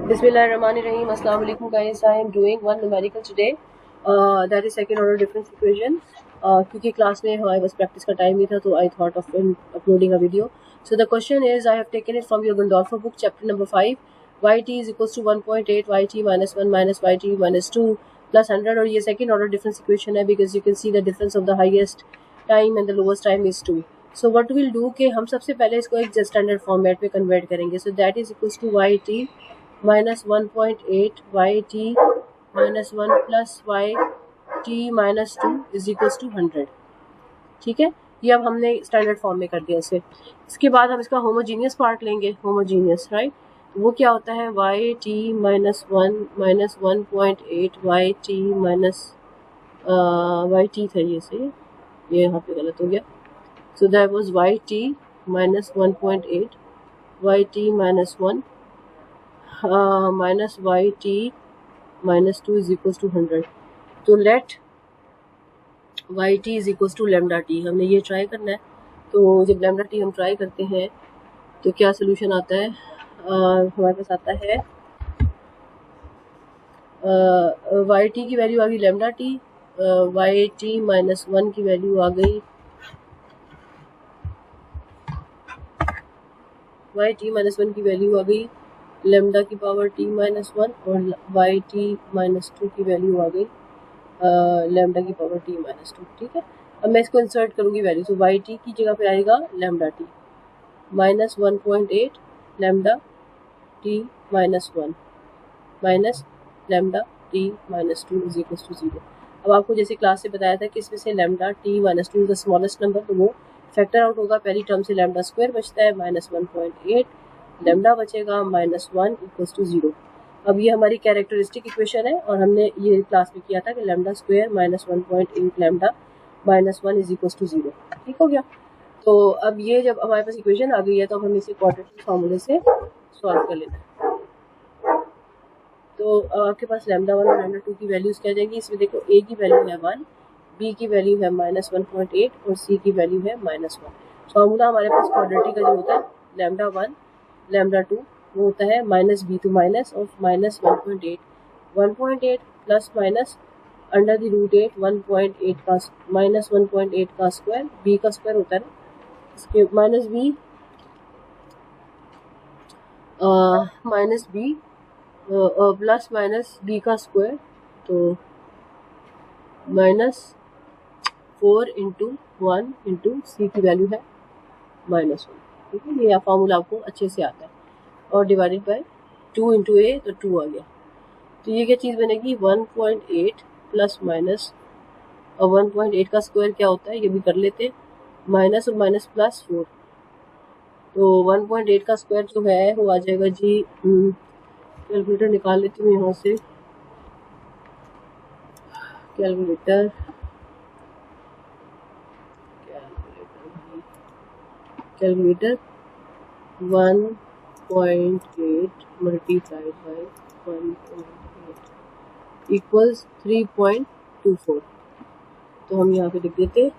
Bismillahirrahmanirrahim. Assalamu alaikum guys. I am doing one numerical today. That is second order difference equation. क्योंकि class में हमारे पास practice का time ही था तो I thought of uploading a video. So the question is, I have taken it from your Gandolfo book, chapter number 5. Yt is equals to 1.8 yt minus 1 minus yt minus 2 plus 100. और ये second order difference equation है because you can see the difference of the highest time and the lowest time is 2. So what we'll do कि हम सबसे पहले इसको एक standard format में कन्वर्ट करेंगे. So that is equals to yt minus 1.8 yt minus 1 plus yt minus 2 is equals to 100. ठीक है, ये अब हमने स्टैंडर्ड फॉर्म में कर दिया इसे. इसके बाद हम इसका होमोजीनियस पार्ट लेंगे. होमोजीनियस राइट, वो क्या होता है yt minus 1 minus 1.8 yt minus yt था ये यहाँ पे गलत हो गया. So that was yt minus 1.8 yt minus 1 minus yt minus 2 is equals to 100. तो let yt is equals to lambda t. हमने ये ट्राई करना है. तो जब lambda t हम ट्राई करते हैं तो क्या सोल्यूशन आता है? हमारे पास आता है yt की वैल्यू आ गई lambda t, yt minus 1 की वैल्यू आ गई yt minus 1 की वैल्यू आ गई लेमडा की पावर t माइनस 1 और yt माइनस 2 की वैल्यू आ गई लेमडा की पावर t माइनस 2. ठीक है, अब मैं इसको इंसर्ट करूँगी वैल्यू. तो yt की जगह पे आएगा lambda t minus 1.8 lambda t minus 1 minus lambda t minus 2 is equal to 0. अब आपको जैसे क्लास से बताया था कि इसमें से lambda t minus 2 is the smallest number, तो वो फैक्टर आउट होगा. पहली टर्म से लेमडा स्क्वायर बचता है माइनस 1.8, लेमडा बचेगा माइनस 1 इक्वल्स टू 0. अब ये हमारी कैरेक्टरिस्टिक इक्वेशन है और हमने ये क्लास में किया था कि lambda square minus 1.8 lambda minus 1 is equals to 0. ठीक हो गया. तो अब ये जब हमारे पास इक्वेशन आ गई है तो हम इसे क्वाड्रेटिक फार्मूले से सॉल्व कर लेना है. तो आपके पास लेमडा 1 और लेमडा 2 की वैल्यूज क्या जाएंगी. इसमें देखो ए की वैल्यू है 1, बी की वैल्यू है माइनस 1.8 और सी की वैल्यू है माइनस 1. फार्मूला हमारे पास क्वाड्रेटिक का जो होता है लेमडा 1 लेमडा 2 वो होता है minus b to minus of minus 1.8 plus minus under the root 8 1.8 का माइनस 1.8 का स्क्वायर, बी का स्क्वायर होता है ना, इसके minus b plus minus b का स्क्वायर, तो माइनस 4 इंटू 1 इंटू सी की वैल्यू है माइनस 1. ठीक है, ये फार्मूला आपको अच्छे से आता है. और डिवाइडेड बाय 2 इंटू ए, तो 2 आ गया. तो ये क्या चीज़ बनेगी 1.8 प्लस माइनस, और 1.8 का स्क्वायर क्या होता है ये भी कर लेते हैं, माइनस और माइनस प्लस 4. तो 1.8 का स्क्वायर जो है वो आ जाएगा जी, कैलकुलेटर निकाल लेती हूँ यहाँ से. Calculator 1.8 multiplied by 1.8 equals 3.24. तो हम यहाँ पे लिख देते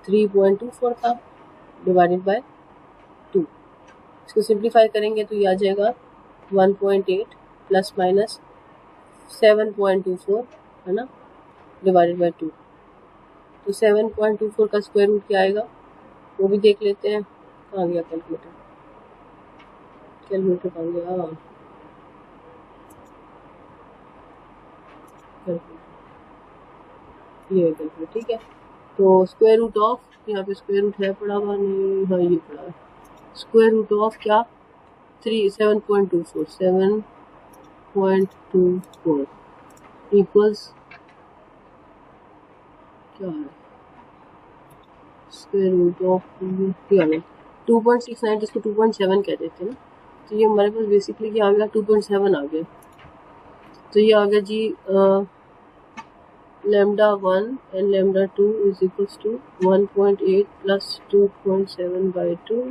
3.24 था डिवाइडेड बाय 2. इसको सिंप्लीफाई करेंगे तो ये आ जाएगा 1.8 प्लस माइनस 7.24 है ना, डिवाइडेड बाय 2. तो 7.24 का स्क्वायर रूट क्या आएगा वो भी देख लेते हैं. कहाँ गया कैलकुलेटर कहाँ गया, ये कैलकुलेटर. ठीक है, तो स्क्वायर रूट ऑफ, यहाँ पे स्क्वायर रूट है पड़ा हुआ नहीं, हाँ ये पड़ा है. स्क्वायर रूट ऑफ क्या 7.24 इक्वल्स क्या है, स्क्वायर रूट ऑफ क्या है 2.69, जिसको 2.7 कह देते हैं ना. तो ये हमारे पास बेसिकली क्या आ गया 2.7 आ गया. तो ये आ गया जी lambda 1 and lambda 2 is equals to 1.8 plus 2.7 by 2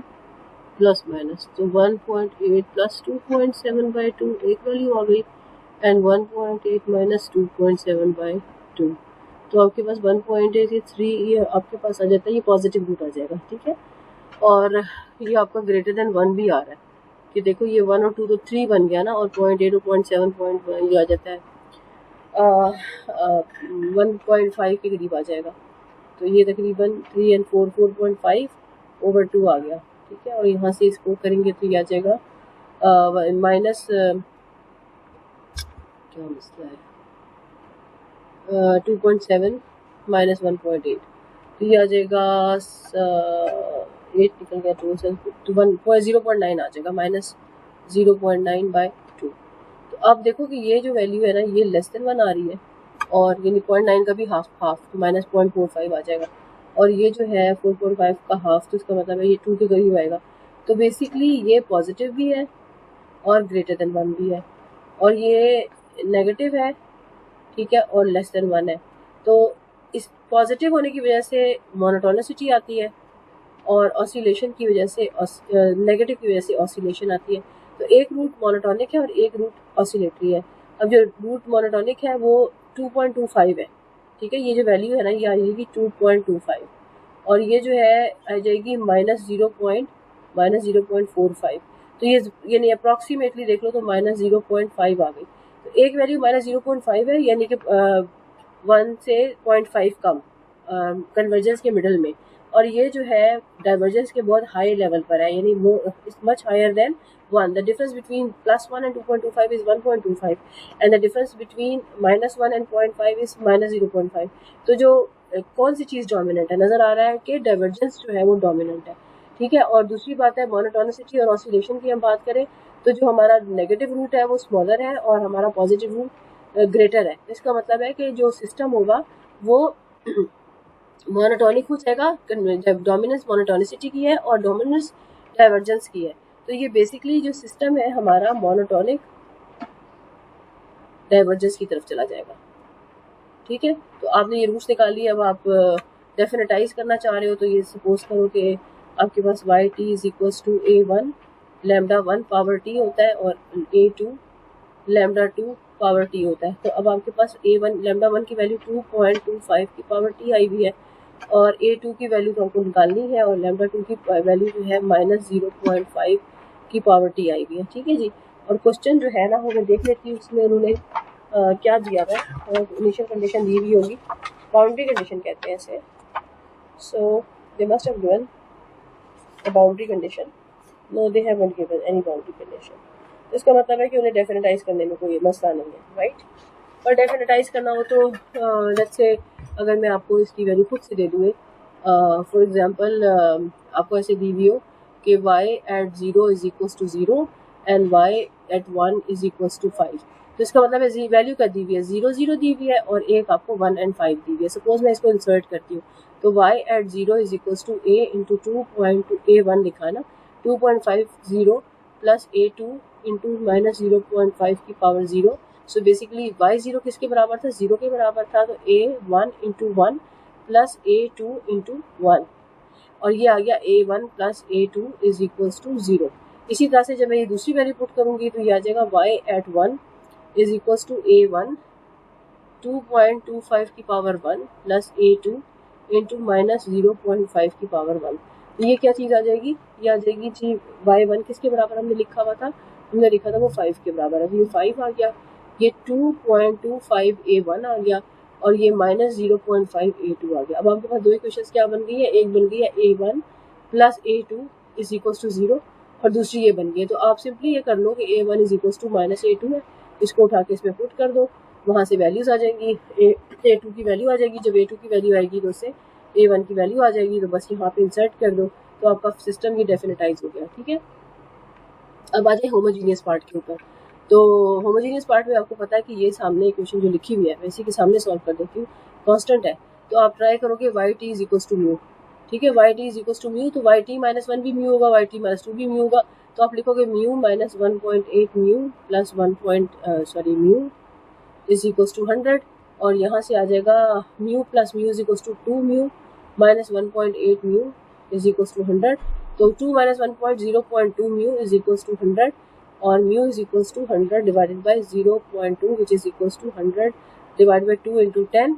plus minus. तो 1.8 प्लस 2.7 बाई 2 एक वैल्यू आ गई एंड 1.8 माइनस 2.7 बाई 2. तो आपके पास 1.8 3 ये आपके पास आ जाता है, ये पॉजिटिव रूट आ जाएगा. ठीक है, और ये आपका ग्रेटर देन 1 भी आ रहा है कि देखो ये 1 और 2 तो 3 बन गया ना, और 0.8 और 0.7 ये आ जाता है 1.5 के करीब आ जाएगा। तो ये तकरीबन 3 and 4 4.5 over 2 आ गया, ठीक है। और यहाँ से इसको करेंगे तो ये आ जाएगा माइनस क्या मसला है 2.7 माइनस 1.8, तो ये आ जाएगा 8 निकल गया, 2 से 0.9 आ जाएगा, माइनस 0.9/2। तो अब देखो कि ये जो वैल्यू है ना ये लेस देन 1 आ रही है, और यानी 0.9 का भी हाफ तो माइनस 0.45 आ जाएगा, और ये जो है 4.5 का हाफ, तो इसका मतलब है ये 2 के करीब आएगा। तो बेसिकली ये पॉजिटिव भी है और ग्रेटर देन 1 भी है, और ये नेगेटिव है, ठीक है, और लेस देन 1 है। तो इस पॉजिटिव होने की वजह से मोनोटोनिसिटी आती है, और ऑसिलेशन की वजह से नेगेटिव की वजह से ऑसिलेशन आती है। तो एक रूट मोनोटोनिक है और एक रूट ऑसिलेटरी है। अब जो रूट मोनोटोनिक है वो 2.25 है, ठीक है। ये जो वैल्यू है ना ये आ जाएगी 2.25, और ये जो है आ जाएगी -0.45। तो ये यानी अप्रॉक्सीमेटली देख लो तो -0.5 आ गई। तो एक वैल्यू -0.5 है, यानी कि 1 से 0.5 कम कन्वर्जेंस के मिडल में, और ये जो है डाइवर्जेंस के बहुत हाई लेवल पर है, यानी much higher than 1। The difference between +1 and 2.25 is 1.25, and the difference between -1 and 0.5 is -0.5। तो जो कौन सी चीज़ डोमिनेंट है, नज़र आ रहा है कि डाइवर्जेंस जो है वो डोमिनेंट है, ठीक है। और दूसरी बात है मोनोटोनिसिटी और ऑसिलेशन की हम बात करें तो जो हमारा नेगेटिव रूट है वो स्मॉलर है और हमारा पॉजिटिव रूट ग्रेटर है। इसका मतलब है कि जो सिस्टम होगा वो मोनोटोनिक हो जाएगा जब डोमिनेंस मोनोटोनिसिटी की है और डोमिनेंस डाइवर्जेंस की है। तो ये बेसिकली जो सिस्टम है हमारा मोनोटोनिक डाइवर्जेंस की तरफ चला जाएगा, ठीक है। तो आपने ये रूट्स निकाल लिए, अब आप डेफिनेटाइज करना चाह रहे हो तो ये सपोज करो कि आपके पास yt = a1 λ1 पावर t होता है और a2 λ2 पावर t होता है। तो अब आपके पास a1 λ1 की वैल्यू 2.25 की पावर t आई हुई है, और a2 की वैल्यू तो हमको निकालनी है, और λ2 की वैल्यू जो है -0.5 की पावर t आई हुई है, ठीक है जी। और क्वेश्चन जो है ना वो मैं देख लेती हूँ उसमें उन्होंने क्या दिया था, इनिशियल कंडीशन दी हुई होगी, बाउंड्री कंडीशन कहते हैं इसे। So they must have given a boundary condition. No, they haven't given any boundary condition. इसका मतलब है कि उन्हें डेफिनेटाइज करने में कोई मसला नहीं है, राइट। पर डेफिनेटाइज करना हो तो लेट्स से अगर मैं आपको इसकी वैल्यू खुद से दे दूँ, फॉर एग्जांपल आपको ऐसे दी हुई हो कि y at 0 = 0 and y at 1 = 5। तो इसका मतलब है वैल्यू क्या दी हुई है, 0 0 दी हुई है और एक आपको 1 and 5 दी हुई है। सपोज मैं इसको इंसर्ट करती हूँ तो y at 0 = a into 2.a1 लिखा ना, 2.50 plus a2 into -0.5 की पावर 0। सो बेसिकली y0 किसके बराबर था, 0 के बराबर था, तो a1 into 1 plus a2 into 1, और ये आ गया a1 plus a2 = 0। इसी तरह से जब मैं ये दूसरी वैल्यू पुट करूंगी तो ये आ जाएगा y at 1 = a1 2.25 की पावर 1 प्लस a2 इंटू -0.5 की पावर 1। तो ये क्या चीज़ आ जाएगी, ये आ जाएगी जी y1 किसके बराबर हमने लिखा हुआ था, हमने लिखा था वो 5 के बराबर है, तो ये 5 आ गया, ये 2.25 a1 आ गया, और ये -0.5 a2 आ गया। अब आपके पास दो इक्वेशंस क्या बन गई है, एक बन गई है a1 प्लस a2 = 0, और दूसरी ये बन गई है। तो आप सिंपली ये कर लो कि a1 = -a2 है, इसको उठा के इसमें पुट कर दो, वहाँ से वैल्यूज आ जाएंगी, a2 की वैल्यू आ जाएगी, जब a2 की वैल्यू आएगी तो उससे a1 की वैल्यू आ जाएगी, तो बस यहाँ पे इंसर्ट कर दो, तो आपका सिस्टम ये डेफिनेटाइज हो गया, ठीक है। अब आ जाए होमोजीनियस पार्ट के ऊपर। तो होमोजीनियस पार्ट में आपको पता है कि ये सामने इक्वेशन जो लिखी हुई है मैं इसी के सामने सॉल्व कर देती हूँ, कांस्टेंट है, तो आप ट्राई करोगे yt = म्यू, ठीक है, yt = म्यू, तो yt -1 भी म्यू होगा, yt -2 भी म्यू होगा, तो आप लिखोगे म्यू -1.8 म्यू प्लस म्यू =100, और यहाँ से आ जाएगा mu plus mu = 2 mu -1.8 mu =100, तो 2 - 1.0.2 म्यू =100, और mu =100 divided by 0.2 which =100 divide by 2 into 10,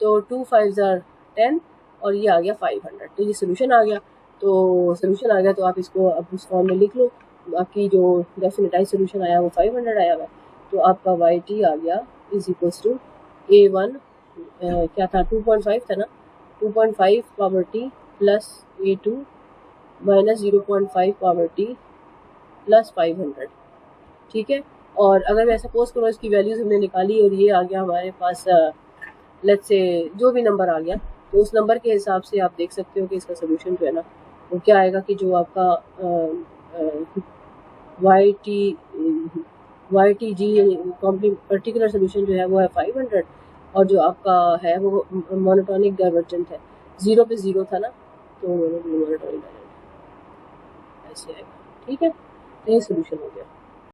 तो 2 5 are 10, और ये आ गया 500। तो ये सोल्यूशन आ गया। तो सोल्यूशन आ गया, तो आप इसको अब उस फॉर्म में लिख लो। आपकी जो डेफिनेटाइज सोल्यूशन आया वो 500 आया हुआ है, तो आपका YT आ गया इज इक्वल्स टू A1 क्या था 2.5 था ना, 2.5 power T plus A2 minus 0.5 power T plus 500। ठीक है, और अगर मैं सपोज करो इसकी वैल्यूज हमने निकाली और ये आ गया हमारे पास लेट्स से जो भी नंबर आ गया, तो उस नंबर के हिसाब से आप देख सकते हो कि इसका सोल्यूशन जो है ना वो क्या आएगा कि जो आपका YTG पर्टिकुलर सोल्यूशन जो है वो है 500, और जो आपका है वो मोनोटोनिक डाइवर्जेंट है, 0 पे 0 था ना, तो मोनोटोनिक डाइवर्जेंट ऐसे आएगा। ठीक है, तो ये सोल्यूशन हो गया।